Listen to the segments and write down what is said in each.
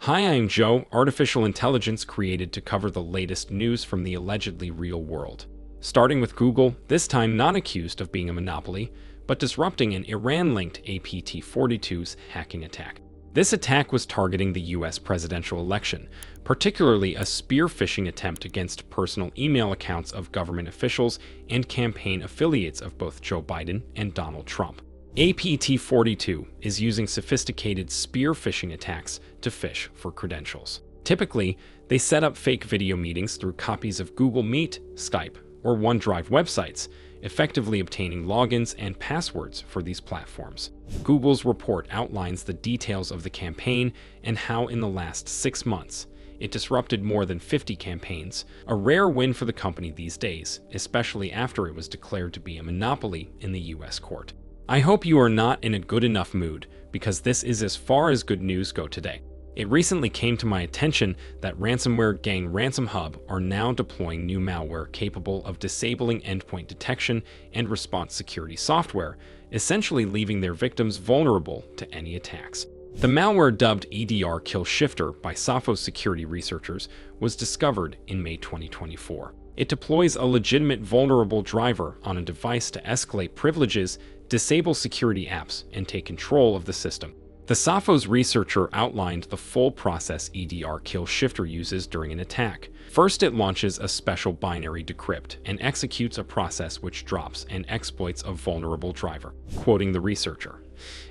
Hi, I'm Joe, artificial intelligence created to cover the latest news from the allegedly real world. Starting with Google, this time not accused of being a monopoly, but disrupting an Iran-linked APT-42's hacking attack. This attack was targeting the US presidential election, particularly a spear phishing attempt against personal email accounts of government officials and campaign affiliates of both Joe Biden and Donald Trump. APT-42 is using sophisticated spear phishing attacks to phish for credentials. Typically, they set up fake video meetings through copies of Google Meet, Skype, or OneDrive websites, effectively obtaining logins and passwords for these platforms. Google's report outlines the details of the campaign and how in the last 6 months, it disrupted more than 50 campaigns, a rare win for the company these days, especially after it was declared to be a monopoly in the US court. I hope you are not in a good enough mood, because this is as far as good news go today. It recently came to my attention that ransomware gang Ransom Hub are now deploying new malware capable of disabling endpoint detection and response security software, essentially leaving their victims vulnerable to any attacks. The malware, dubbed EDR Kill Shifter by Sophos security researchers, was discovered in May 2024. It deploys a legitimate vulnerable driver on a device to escalate privileges, disable security apps, and take control of the system. The Sophos researcher outlined the full process EDR Kill Shifter uses during an attack. First, it launches a special binary decrypt and executes a process which drops and exploits a vulnerable driver. Quoting the researcher,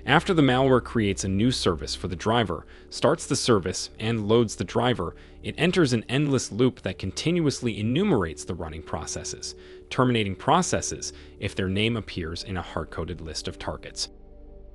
after the malware creates a new service for the driver, starts the service, and loads the driver, it enters an endless loop that continuously enumerates the running processes, terminating processes if their name appears in a hard-coded list of targets.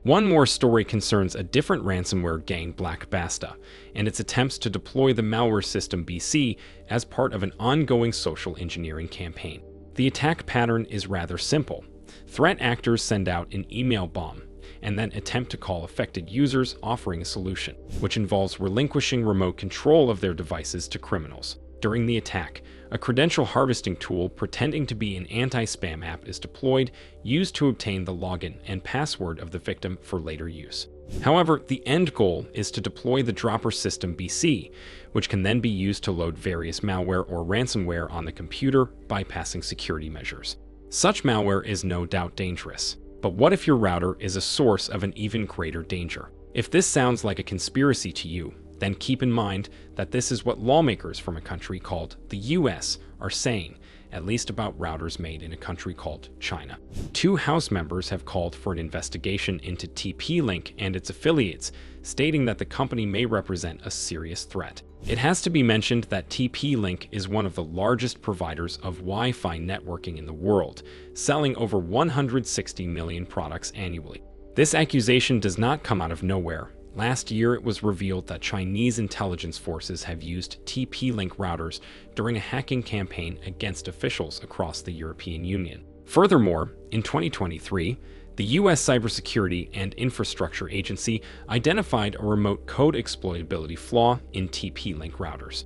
One more story concerns a different ransomware gang, BlackBasta, and its attempts to deploy the malware system BC as part of an ongoing social engineering campaign. The attack pattern is rather simple. Threat actors send out an email bomb and then attempt to call affected users offering a solution, which involves relinquishing remote control of their devices to criminals. During the attack, a credential harvesting tool pretending to be an anti-spam app is deployed, used to obtain the login and password of the victim for later use. However, the end goal is to deploy the dropper system BC, which can then be used to load various malware or ransomware on the computer, bypassing security measures. Such malware is no doubt dangerous. But what if your router is a source of an even greater danger? If this sounds like a conspiracy to you, then keep in mind that this is what lawmakers from a country called the US are saying, at least about routers made in a country called China. 2 House members have called for an investigation into TP-Link and its affiliates, stating that the company may represent a serious threat. It has to be mentioned that TP-Link is one of the largest providers of Wi-Fi networking in the world, selling over 160 million products annually. This accusation does not come out of nowhere. Last year, it was revealed that Chinese intelligence forces have used TP-Link routers during a hacking campaign against officials across the European Union. Furthermore, in 2023, the US Cybersecurity and Infrastructure Agency identified a remote code exploitability flaw in TP-Link routers.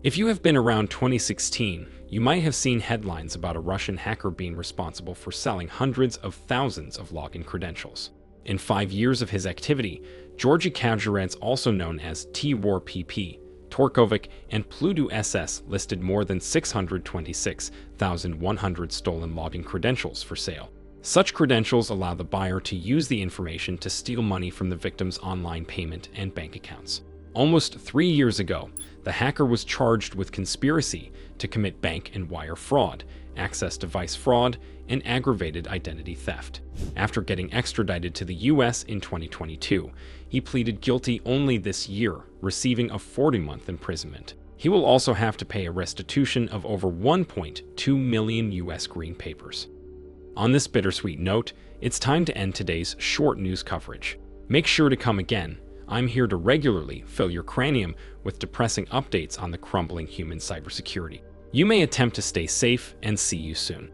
If you have been around 2016, you might have seen headlines about a Russian hacker being responsible for selling hundreds of thousands of login credentials. In 5 years of his activity, Georgy Kavzheradze, also known as T-War PP, Torkovic, and Pluto SS listed more than 626,100 stolen login credentials for sale. Such credentials allow the buyer to use the information to steal money from the victim's online payment and bank accounts. Almost 3 years ago, the hacker was charged with conspiracy to commit bank and wire fraud, access device fraud, and aggravated identity theft. After getting extradited to the US in 2022, he pleaded guilty only this year, receiving a 40-month imprisonment. He will also have to pay a restitution of over 1.2 million US green papers. On this bittersweet note, it's time to end today's short news coverage. Make sure to come again. I'm here to regularly fill your cranium with depressing updates on the crumbling human cybersecurity. You may attempt to stay safe, and see you soon.